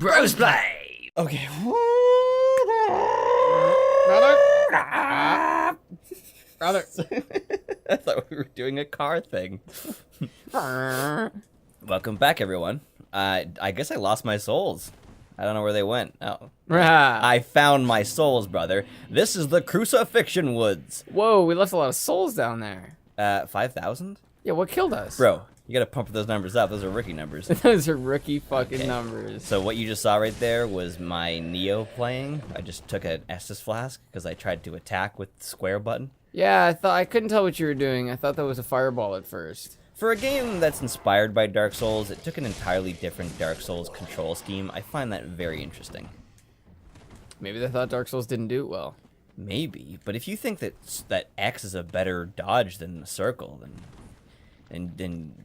Brosplay! Okay. Brother. I thought we were doing a car thing. Welcome back, everyone. I guess I lost my souls. I don't know where they went. Oh. I found my souls, brother. This is the Crucifixion Woods. Whoa, we left a lot of souls down there. 5,000? Yeah, what killed us? Bro, you gotta pump those numbers up. Those are rookie numbers. Those are rookie fucking numbers. So what you just saw right there was my Neo playing. I just took an Estus flask because I tried to attack with the square button. Yeah, I couldn't tell what you were doing. I thought that was a fireball at first. For a game that's inspired by Dark Souls, it took an entirely different Dark Souls control scheme. I find that very interesting. Maybe they thought Dark Souls didn't do it well. Maybe, but if you think that X is a better dodge than the circle, then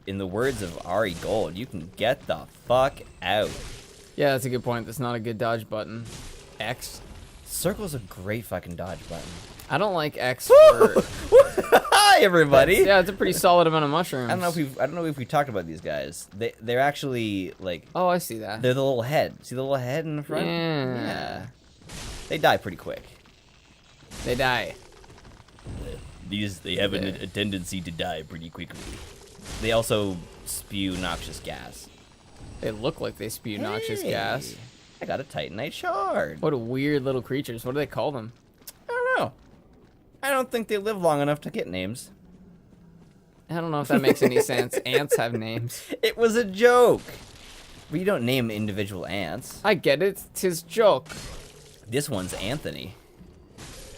in the words of Ari Gold, you can get the fuck out. Yeah, that's a good point. That's not a good dodge button. X. Circle's a great fucking dodge button. I don't like X for... Hi, everybody. Yeah, it's a pretty solid amount of mushrooms. I don't know if we talked about these guys. They're actually like. Oh, I see that. They're the little head. See the little head in the front? Yeah. They die pretty quick. They die. They have a tendency to die pretty quickly. They also spew noxious gas. They look like they spew noxious gas. I got a Titanite shard. What a weird little creatures. What do they call them? I don't know. I don't think they live long enough to get names. I don't know if that makes any sense. Ants have names. It was a joke. We don't name individual ants. I get it. It's his joke. This one's Anthony.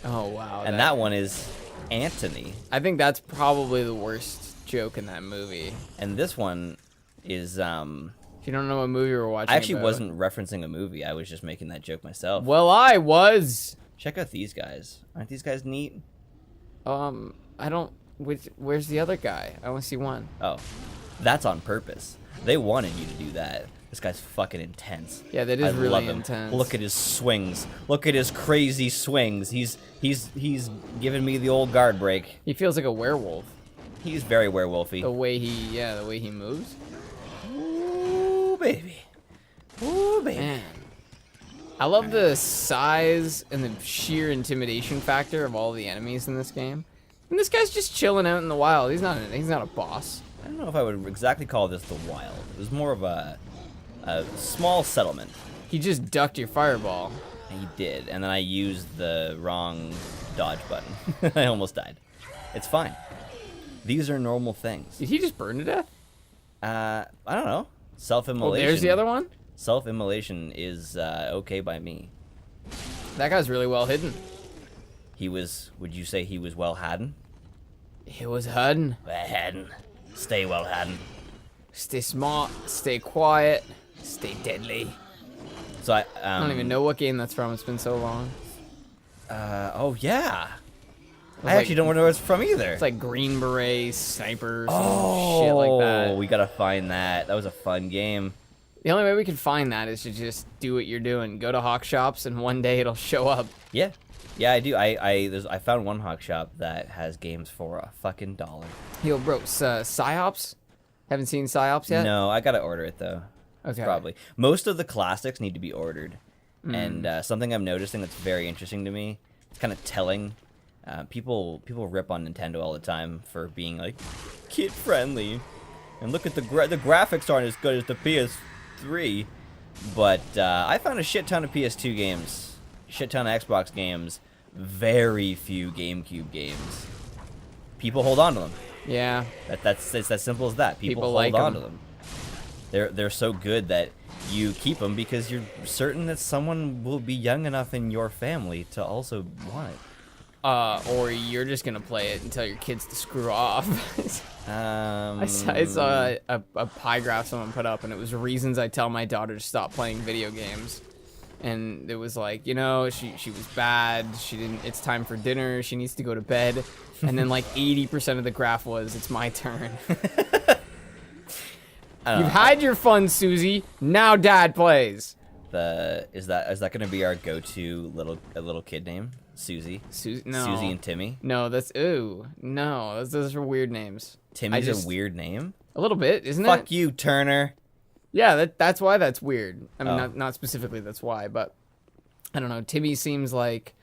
Oh, wow. And that one is Antony. I think that's probably the worst joke in that movie. And this one is, If you don't know what movie we're watching I actually about. wasn't referencing a movie. I was just making that joke myself. Well, I was. Check out these guys. Aren't these guys neat? I don't... Where's the other guy? I only see one. Oh, that's on purpose. They wanted you to do that. This guy's fucking intense. Yeah, that is I really love him. intense. Look at his swings. Look at his crazy swings. He's giving me the old guard break. He feels like a werewolf. He's very werewolfy. The way he moves. Ooh, baby. Ooh, baby. Man. I love the size and the sheer intimidation factor of all the enemies in this game. And this guy's just chilling out in the wild. He's not a boss. I don't know if I would exactly call this the wild. It was more of a small settlement. He just ducked your fireball. He did, and then I used the wrong dodge button. I almost died. It's fine. These are normal things. Did he just burn to death? I don't know. Self-immolation. Oh, there's the other one? Self-immolation is okay by me. That guy's really well hidden. He was, would you say he was well hadden? It was hidden. Well hadden. Stay well hadden. Stay smart, stay quiet, stay deadly. So I don't even know what game that's from. It's been so long. Oh yeah. I like- actually don't know where it's from either. It's like Green Beret, Sniper, some shit like that. We gotta find that. That was a fun game. The only way we can find that is to just do what you're doing. Go to Hawk Shops, and one day it'll show up. Yeah. Yeah, I do. I found one Hawk Shop that has games for a fucking $1. Yo, bro, Psyops? Haven't seen Psyops yet? No, I gotta order it though. Okay. Probably. Most of the classics need to be ordered. And something I'm noticing that's very interesting to me, it's kind of telling. People rip on Nintendo all the time for being like kid friendly, and look at the graphics aren't as good as the PS3. But I found a shit ton of PS2 games, shit ton of Xbox games, very few GameCube games. People hold on to them. Yeah. It's as simple as that. People hold like on them. to them. They're so good that you keep them because you're certain that someone will be young enough in your family to also want it. Or you're just gonna play it and tell your kids to screw off. I saw a pie graph someone put up, and it was reasons I tell my daughter to stop playing video games. And it was like, you know, she was bad. It's time for dinner. She needs to go to bed. And then like 80% of the graph was, it's my turn. You've had your fun, Susie. Now Dad plays. Is that gonna be our go-to little kid name? Susie. No. Susie and Timmy. No, those are weird names. Timmy's a weird name. A little bit, isn't it? Fuck you, Turner. Yeah, that's why that's weird. I mean, Oh. not specifically that's why, but I don't know. Timmy seems like,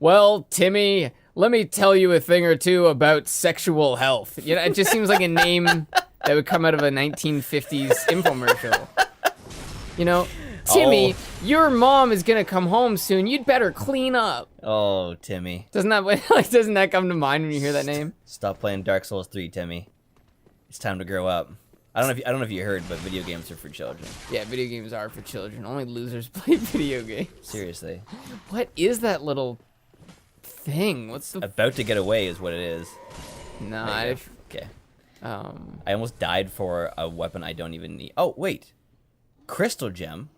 well, Timmy, let me tell you a thing or two about sexual health. You know, it just seems like a name that would come out of a 1950s infomercial. You know, Timmy, your mom is gonna come home soon. You'd better clean up. Oh, Timmy. Doesn't that come to mind when you hear that name? Stop playing Dark Souls 3, Timmy. It's time to grow up. I don't know if you heard, but video games are for children. Yeah, video games are for children. Only losers play video games. Seriously. What is that little thing? What's the... About to get away is what it is. Nah, Okay. I I almost died for a weapon I don't even need. Oh, wait. Crystal gem?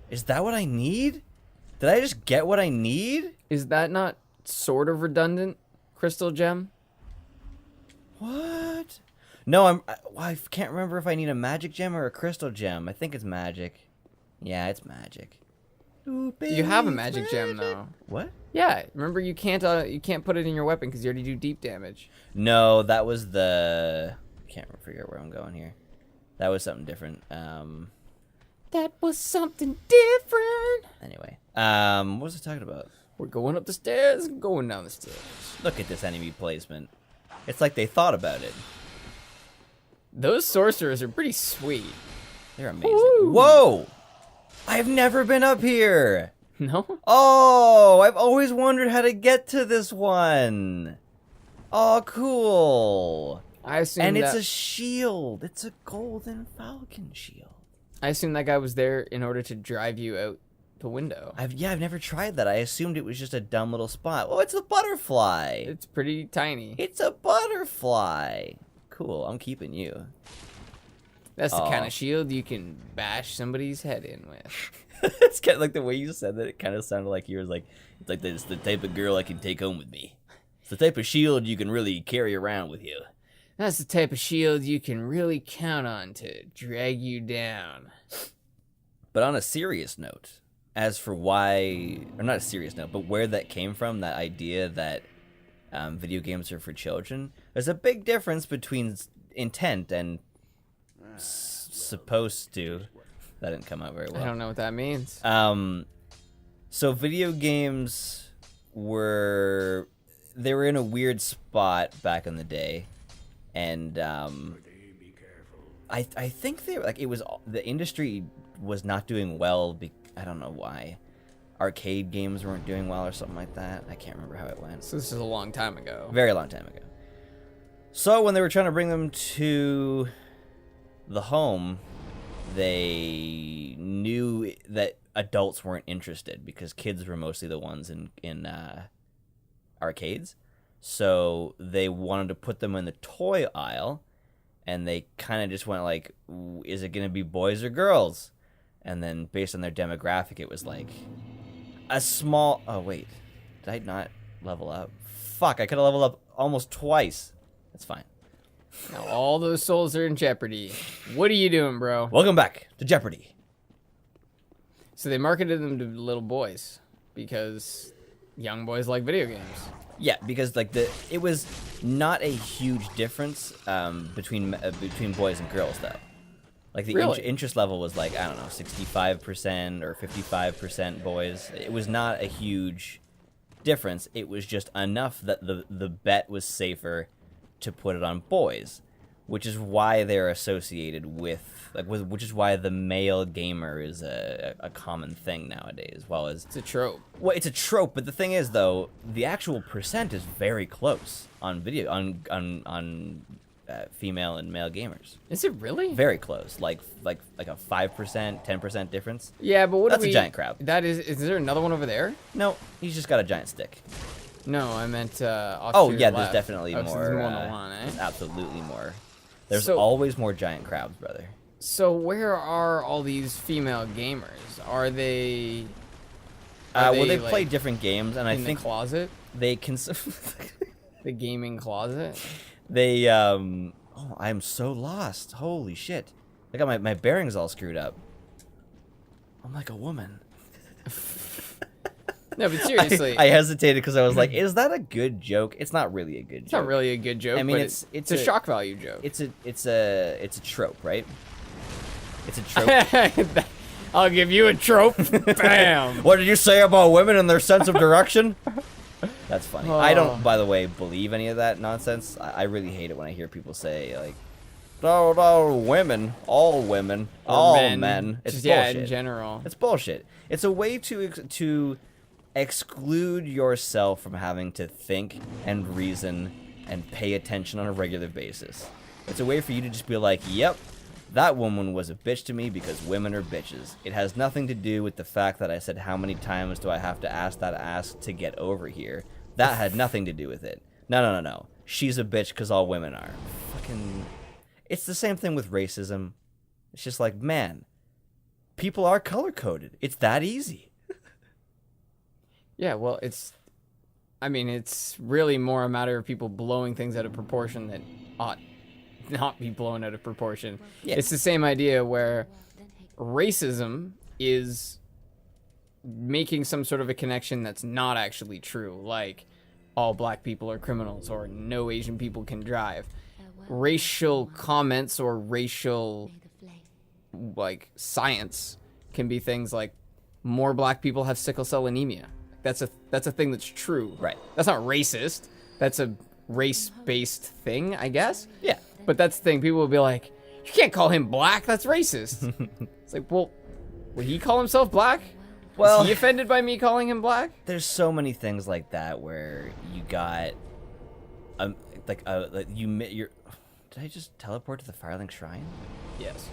Is that what I need? Did I just get what I need? Is that not sort of redundant? Crystal gem? What? No, I can't remember if I need a magic gem or a crystal gem. I think it's magic. Yeah, it's magic. Ooh, baby, You have a it's magic gem though. What? Yeah, remember you can't put it in your weapon because you already do deep damage. No, that was the... Can't figure out where I'm going here. That was something different. That was something different. Anyway. What was I talking about? We're going up the stairs and going down the stairs. Look at this enemy placement. It's like they thought about it. Those sorcerers are pretty sweet. They're amazing. Woo! Whoa! I've never been up here. No? Oh, I've always wondered how to get to this one. Oh, cool. I assume And it's that, a shield. It's a golden falcon shield. I assume that guy was there in order to drive you out the window. I've never tried that. I assumed it was just a dumb little spot. Oh, it's a butterfly. It's pretty tiny. It's a butterfly. Cool. I'm keeping you. That's the kind Aw. of shield you can bash somebody's head in with. It's kind of like the way you said that. It kind of sounded like you were like, it's like it's the type of girl I can take home with me. It's the type of shield you can really carry around with you. That's the type of shield you can really count on to drag you down. But on a serious note, as for why, or not a serious note, but where that came from, that idea that video games are for children, there's a big difference between intent and supposed to. That didn't come out very well. I don't know what that means. So video games were in a weird spot back in the day, and I think they were, like, it was, the industry was not doing well. I don't know why. Arcade games weren't doing well or something like that. I can't remember how it went. So this is a long time ago. Very long time ago. So when they were trying to bring them to the home, they knew that adults weren't interested because kids were mostly the ones in arcades. So they wanted to put them in the toy aisle, and they kind of just went like, is it going to be boys or girls? And then based on their demographic, it was like a small... Oh, wait. Did I not level up? Fuck, I could have leveled up almost twice. That's fine. Now all those souls are in jeopardy. What are you doing, bro? Welcome back to Jeopardy. So they marketed them to little boys because young boys like video games. Yeah, because like it was not a huge difference between boys and girls though. Like the Really? interest level was like, I don't know, 65% or 55% boys. It was not a huge difference. It was just enough that the bet was safer to put it on boys, which is why they're associated with which is why the male gamer is a common thing nowadays. Well, as It's a trope. well, it's a trope, but the thing is though, the actual percent is very close on female and male gamers. Is it really? Very close, like a 5%, 10% difference. Yeah, but what That's do a we... giant crab. That is there another one over there? No, he's just got a giant stick. No, I meant off Oh to your yeah, left. there's definitely Oh, more. so there's more than one, There's eh? absolutely more. There's So- always more giant crabs, brother. So where are all these female gamers? Are they... Well, they like, play different games, and I in think the closet? they can. The gaming closet? They Oh, I'm so lost. Holy shit! I got my bearings all screwed up. I'm like a woman. No, but seriously. I hesitated because I was like, "Is that a good joke?" It's not really a good joke. It's not really a good joke. I mean, but it's it's a shock value joke. It's a trope, right? It's a trope. I'll give you a trope. Bam. What did you say about women and their sense of direction? That's funny. I don't, by the way, believe any of that nonsense. I really hate it when I hear people say, like, no, women, all women, all men. It's bullshit. Yeah, in general. It's bullshit. It's a way to exclude yourself from having to think and reason and pay attention on a regular basis. It's a way for you to just be like, yep, that woman was a bitch to me because women are bitches. It has nothing to do with the fact that I said how many times do I have to ask that ass to get over here. That had nothing to do with it. No. She's a bitch because all women are. Fucking... It's the same thing with racism. It's just like, man, people are color-coded. It's that easy. Yeah, well, it's really more a matter of people blowing things out of proportion that ought not be blown out of proportion. Yeah. It's the same idea where racism is making some sort of a connection that's not actually true, like all black people are criminals or no Asian people can drive. Racial comments or racial, like, science can be things like more black people have sickle cell anemia. That's a thing that's true. Right. That's not racist. That's a race-based thing, I guess. Yeah. But that's the thing. People will be like, you can't call him black. That's racist. It's like, well, would he call himself black? Well, is he offended by me calling him black? There's so many things like that where you got, you're. Did I just teleport to the Firelink Shrine? Yes.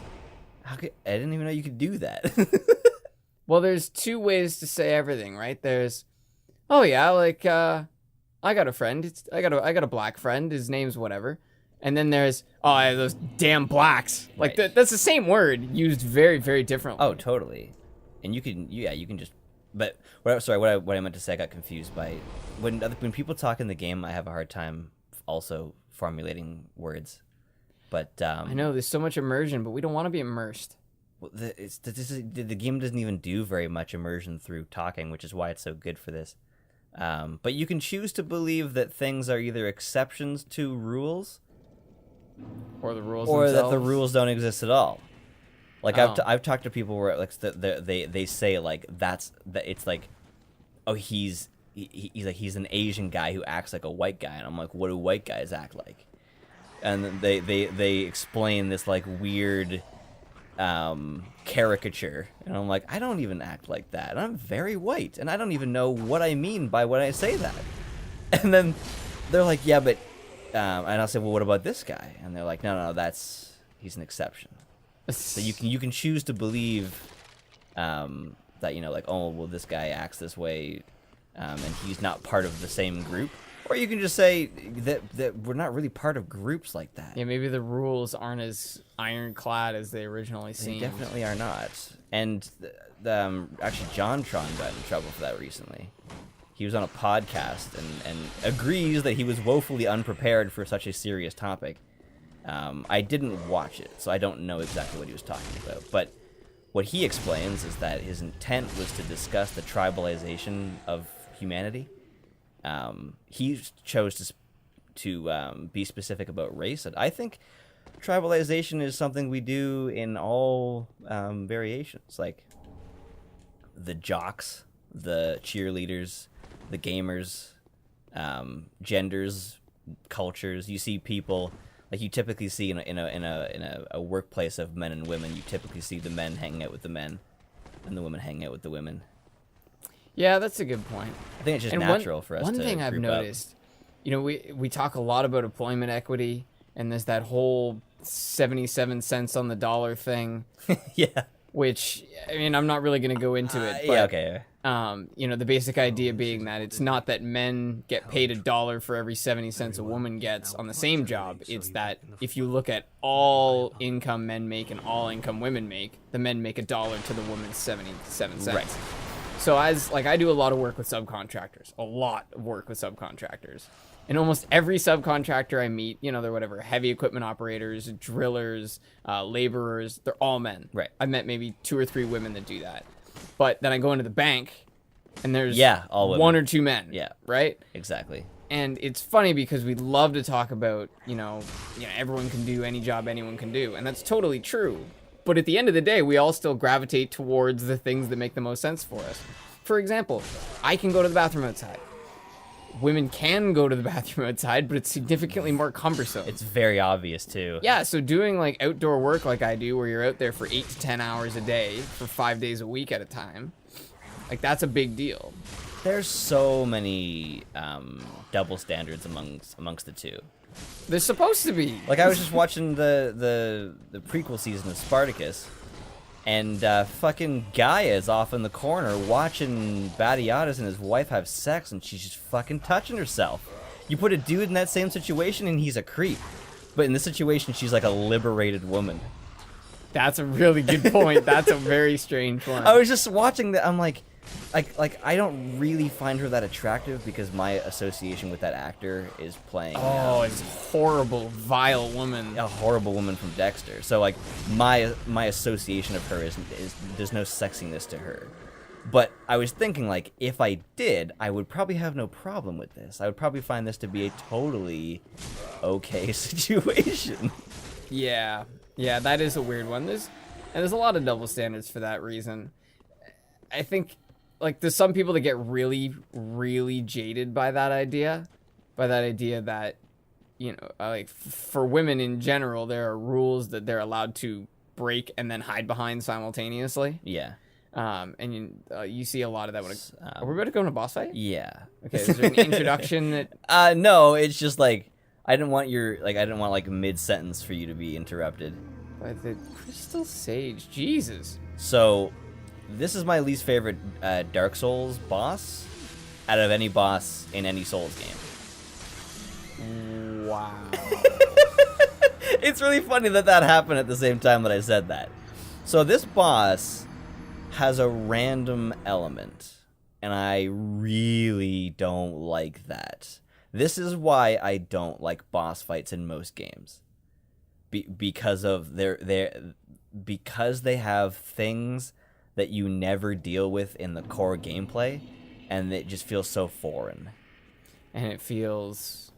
I didn't even know you could do that. Well, there's two ways to say everything, right? There's, oh yeah, like, I got a friend. I got a black friend. His name's whatever. And then there's, oh, those damn blacks. Like, right. That's the same word used very, very differently. Oh, totally. And you can just, but, what I meant to say, I got confused by, when people talk in the game, I have a hard time also formulating words. But, I know, there's so much immersion, but we don't want to be immersed. Well, the game doesn't even do very much immersion through talking, which is why it's so good for this. But you can choose to believe that things are either exceptions to rules, or the rules, or themselves. that the rules don't exist at all. Like I've talked to people where like they say like it's like, oh he's an Asian guy who acts like a white guy, and I'm like, what do white guys act like? And they explain this like weird caricature, and I'm like, I don't even act like that. I'm very white, and I don't even know what I mean by when I say that. And then they're like, yeah, but and I'll say, well, what about this guy? And they're like, no, he's an exception. So you can choose to believe that, you know, like, oh, well, this guy acts this way, and he's not part of the same group. Or you can just say that we're not really part of groups like that. Yeah, maybe the rules aren't as ironclad as they originally seemed. They definitely are not. And actually, JonTron got in trouble for that recently. He was on a podcast and agrees that he was woefully unprepared for such a serious topic. I didn't watch it, so I don't know exactly what he was talking about. But what he explains is that his intent was to discuss the tribalization of humanity. He chose to be specific about race, and I think tribalization is something we do in all variations, like the jocks, the cheerleaders, the gamers, genders, cultures. You see people like you typically see in a workplace of men and women. You typically see the men hanging out with the men, and the women hanging out with the women. Yeah, that's a good point. I think it's just natural for us to One thing I've noticed, you know, we talk a lot about employment equity, and there's that whole 77 cents on the dollar thing. Yeah. Which, I mean, I'm not really going to go into it. But, yeah, okay. You know, the basic idea being that it's not that men get paid $1 for every 70 cents a woman gets on the same job. It's that if you look at all income men make and all income women make, the men make $1 to the woman's 77 cents. Right. So I do a lot of work with subcontractors, and almost every subcontractor I meet, you know, they're whatever, heavy equipment operators, drillers, laborers, they're all men. Right. I've met maybe 2 or 3 women that do that. But then I go into the bank, and there's all women. 1 or 2 men. Yeah. Right? Exactly. And it's funny because we love to talk about, you know, everyone can do any job anyone can do, and that's totally true. But at the end of the day, we all still gravitate towards the things that make the most sense for us. For example, I can go to the bathroom outside. Women can go to the bathroom outside, but it's significantly more cumbersome. It's very obvious, too. Yeah, so doing like outdoor work like I do, where you're out there for 8 to 10 hours a day for 5 days a week at a time, like that's a big deal. There's so many double standards amongst the two. There's supposed to be. Like, I was just watching the prequel season of Spartacus, and fucking Gaia's off in the corner watching Batiatus and his wife have sex, and she's just fucking touching herself. You put a dude in that same situation, and he's a creep. But in this situation, she's like a liberated woman. That's a really good point. That's a very strange one. I was just watching that. I'm like I don't really find her that attractive because my association with that actor is playing. Oh, it's horrible, vile woman. A horrible woman from Dexter. So like my association of her is there's no sexiness to her. But I was thinking, like, if I did, I would probably have no problem with this. I would probably find this to be a totally okay situation. Yeah, that is a weird one. There's a lot of double standards for that reason. I think, like, there's some people that get really, really jaded by that idea. That, you know, like, for women in general, there are rules that they're allowed to break and then hide behind simultaneously. Yeah. And you see a lot of that when are we about to go in a boss fight? Yeah. Okay, is there an introduction that... No, it's just, like, I didn't want mid-sentence for you to be interrupted. By the Crystal Sage, Jesus. So, this is my least favorite Dark Souls boss out of any boss in any Souls game. Wow. It's really funny that happened at the same time that I said that. So this boss has a random element, and I really don't like that. This is why I don't like boss fights in most games. Because of because they have things that you never deal with in the core gameplay, and it just feels so foreign. And it feels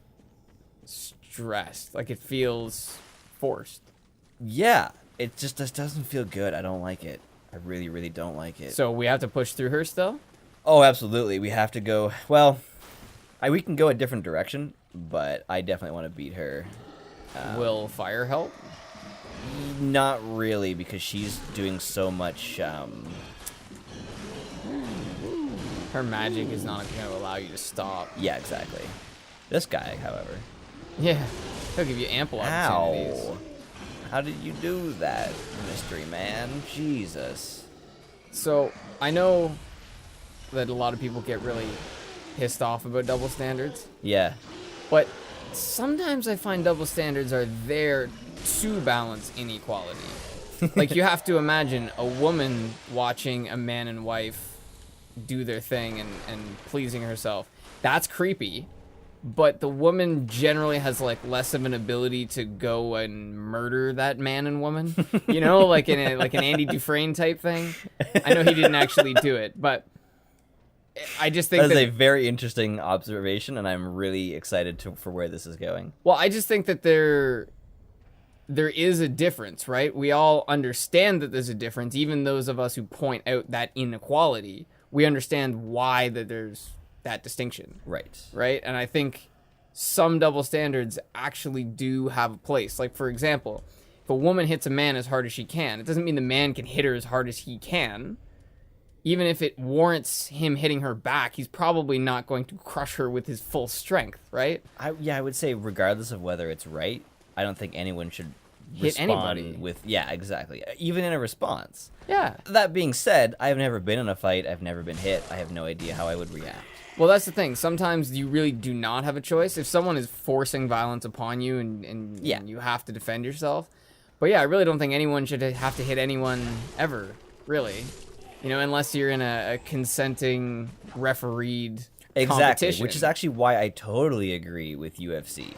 stressed, like it feels forced. Yeah, it just doesn't feel good. I don't like it. I really, really don't like it. So we have to push through her still? Oh, absolutely. We have to go... Well, we can go a different direction, but I definitely want to beat her. Will fire help? Not really, because she's doing so much... Her magic is not going to allow you to stop. Yeah, exactly. This guy, however... Yeah, he'll give you ample opportunities. Ow. How did you do that, mystery man? Jesus. So, I know that a lot of people get really pissed off about double standards. Yeah. But sometimes I find double standards are there to balance inequality. Like, you have to imagine a woman watching a man and wife do their thing and pleasing herself. That's creepy. But the woman generally has, like, less of an ability to go and murder that man and woman. You know, like an Andy Dufresne type thing. I know he didn't actually do it, but I just think that is a very interesting observation, and I'm really excited for where this is going. Well, I just think that there is a difference, right? We all understand that there's a difference. Even those of us who point out that inequality, we understand why that there's that distinction. Right? And I think some double standards actually do have a place. Like, for example, if a woman hits a man as hard as she can, it doesn't mean the man can hit her as hard as he can. Even if it warrants him hitting her back, he's probably not going to crush her with his full strength, right? I would say regardless of whether it's right, I don't think anyone should hit anybody with... Yeah, exactly. Even in a response. Yeah. That being said, I've never been in a fight. I've never been hit. I have no idea how I would react. Well, that's the thing. Sometimes you really do not have a choice. If someone is forcing violence upon you and you have to defend yourself. But yeah, I really don't think anyone should have to hit anyone ever, really. You know, unless you're in a consenting, refereed competition. Which is actually why I totally agree with UFC.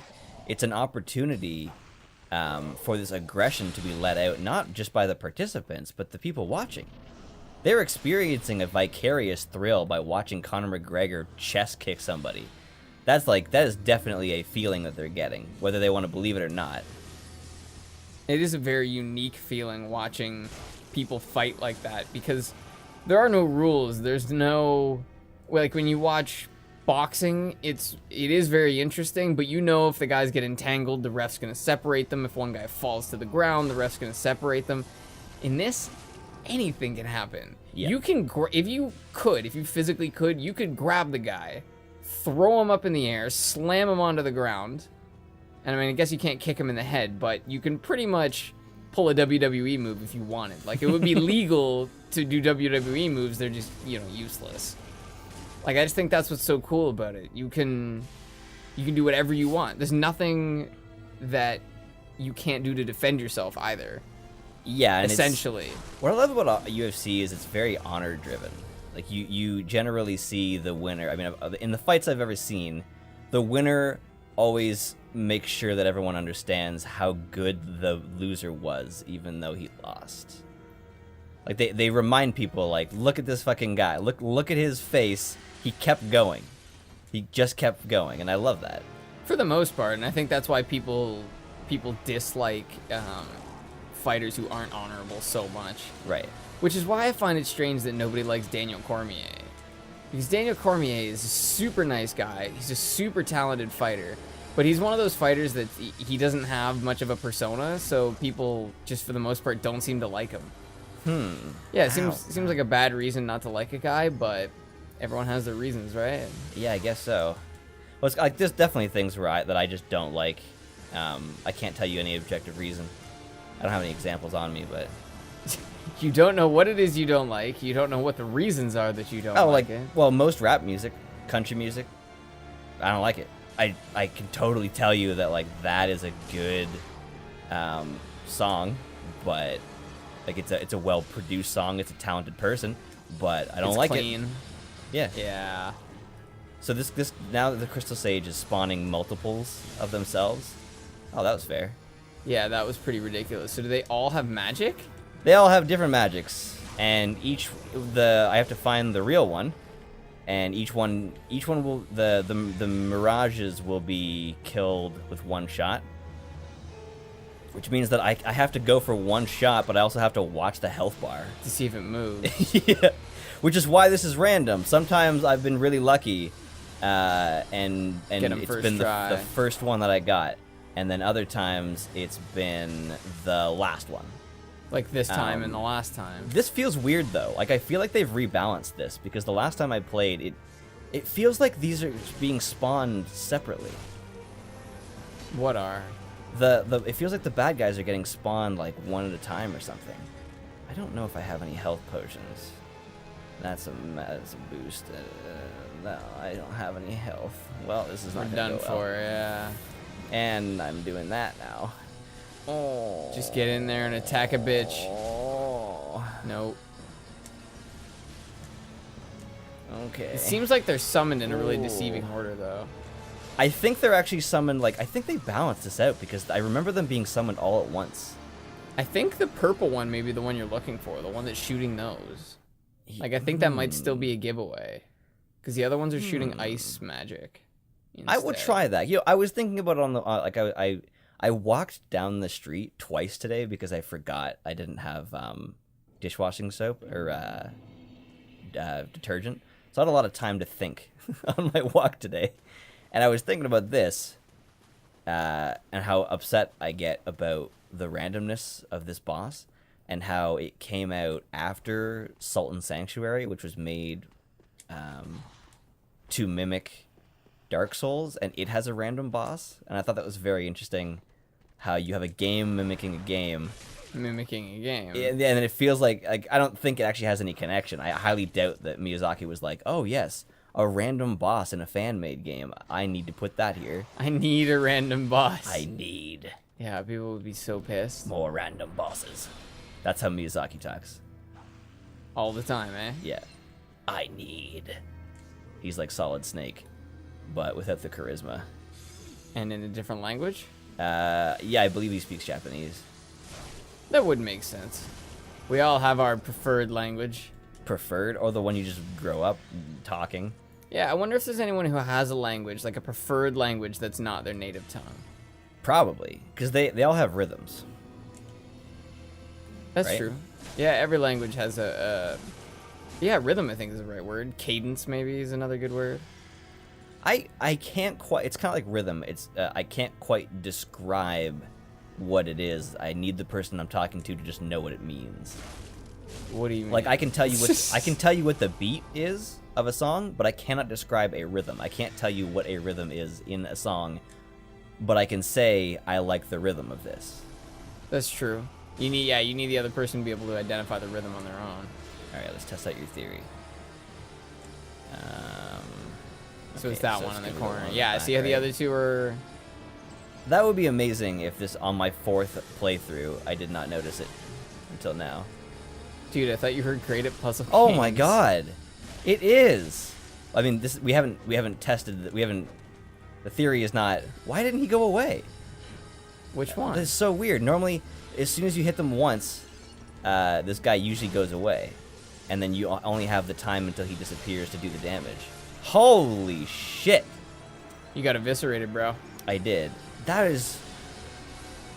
It's an opportunity for this aggression to be let out, not just by the participants, but the people watching. They're experiencing a vicarious thrill by watching Conor McGregor chest kick somebody. That is definitely a feeling that they're getting, whether they want to believe it or not. It is a very unique feeling watching people fight like that, because there are no rules. There's no, like, when you watch boxing, it is very interesting, but you know if the guys get entangled, the ref's gonna separate them. If one guy falls to the ground, the ref's gonna separate them. In this, anything can happen. Yeah. You can, if you physically could, you could grab the guy, throw him up in the air, slam him onto the ground. And I mean, I guess you can't kick him in the head, but you can pretty much pull a WWE move if you wanted. Like, it would be legal to do WWE moves. They're just, you know, useless. Like, I just think that's what's so cool about it. You can do whatever you want. There's nothing that you can't do to defend yourself either. Yeah, and essentially. What I love about UFC is it's very honor driven. Like, you generally see the winner. I mean, in the fights I've ever seen, the winner always makes sure that everyone understands how good the loser was, even though he lost. Like, they remind people, like, look at this fucking guy. Look at his face. He kept going. He just kept going, and I love that. For the most part, and I think that's why people dislike fighters who aren't honorable so much. Right. Which is why I find it strange that nobody likes Daniel Cormier. Because Daniel Cormier is a super nice guy. He's a super talented fighter. But he's one of those fighters that he doesn't have much of a persona, so people, just for the most part, don't seem to like him. Yeah, it seems like a bad reason not to like a guy, but everyone has their reasons, right? Yeah, I guess so. Well, it's like, there's definitely things that I just don't like. I can't tell you any objective reason. I don't have any examples on me, but... You don't know what it is you don't like. You don't know what the reasons are that you don't like it. Well, most rap music, country music, I don't like it. I can totally tell you that, like, that is a good song, but, like, it's a well-produced song. It's a talented person, but I don't like clean. it. Yeah. Yeah. So this now that the Crystal Sage is spawning multiples of themselves. Oh, that was fair. Yeah, that was pretty ridiculous. So do they all have magic? They all have different magics, and I have to find the real one, and each one will the mirages will be killed with one shot, which means that I have to go for one shot, but I also have to watch the health bar To see if it moves. yeah, which is why this is random. Sometimes I've been really lucky, and it's been the first one that I got, and then other times it's been the last one. Like this time and the last time. This feels weird, though. Like, I feel like they've rebalanced this, because the last time I played, it feels like these are being spawned separately. What are? It feels like the bad guys are getting spawned, like, one at a time or something. I don't know if I have any health potions. That's a boost. No, I don't have any health. Well, this is not done go well. for, yeah. And I'm doing that now. Oh. Just get in there and attack a bitch. Oh. Nope. Okay. It seems like they're summoned in a really deceiving order, though. I think they're actually summoned, like, I think they balanced this out, because I remember them being summoned all at once. I think the purple one may be the one you're looking for, the one that's shooting those. Like, I think that might still be a giveaway. Because the other ones are shooting ice magic instead. I would try that. You know, I was thinking about it on the, like, I walked down the street twice today because I forgot I didn't have dishwashing soap or detergent. So I had a lot of time to think on my walk today. And I was thinking about this and how upset I get about the randomness of this boss and how it came out after Sultan Sanctuary, which was made to mimic Dark Souls, and it has a random boss. And I thought that was very interesting, how you have a game mimicking a game. Mimicking a game. And it feels like I don't think it actually has any connection. I highly doubt that Miyazaki was like, oh yes, a random boss in a fan-made game. I need to put that here. I need a random boss. I need. Yeah, people would be so pissed. More random bosses. That's how Miyazaki talks. All the time, eh? Yeah. I need. He's like Solid Snake, but without the charisma. And in a different language? Yeah, I believe he speaks Japanese. That would make sense. We all have our preferred language. Preferred, or the one you just grow up talking? Yeah, I wonder if there's anyone who has a language, like a preferred language that's not their native tongue. Probably, because they all have rhythms. That's right? true. Yeah, every language has yeah, rhythm I think is the right word. Cadence maybe is another good word. I can't quite. It's kind of like rhythm. It's I can't quite describe what it is. I need the person I'm talking to just know what it means. What do you mean? Like I can tell you what the beat is of a song, but I cannot describe a rhythm. I can't tell you what a rhythm is in a song, but I can say I like the rhythm of this. That's true. You need the other person to be able to identify the rhythm on their own. All right, let's test out your theory. So it's Okay, that so one in it's the gonna go corner. on the Yeah, back, see how the right? other two are... That would be amazing if this, on my 4th playthrough, I did not notice it until now. Dude, I thought you heard Create It Puzzle Oh my Games. god! It is! I mean, this we haven't tested, the theory is not, why didn't he go away? Which one? This is so weird. Normally, as soon as you hit them once, this guy usually goes away. And then you only have the time until he disappears to do the damage. Holy shit! You got eviscerated, bro. I did. That is...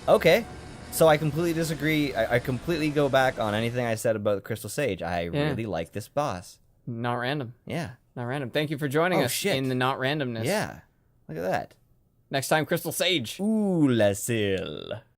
Okay. So I completely disagree. I completely go back on anything I said about the Crystal Sage. I really like this boss. Not random. Yeah. Not random. Thank you for joining us shit. in the not randomness. Yeah. Look at that. Next time, Crystal Sage. Ooh, la cille.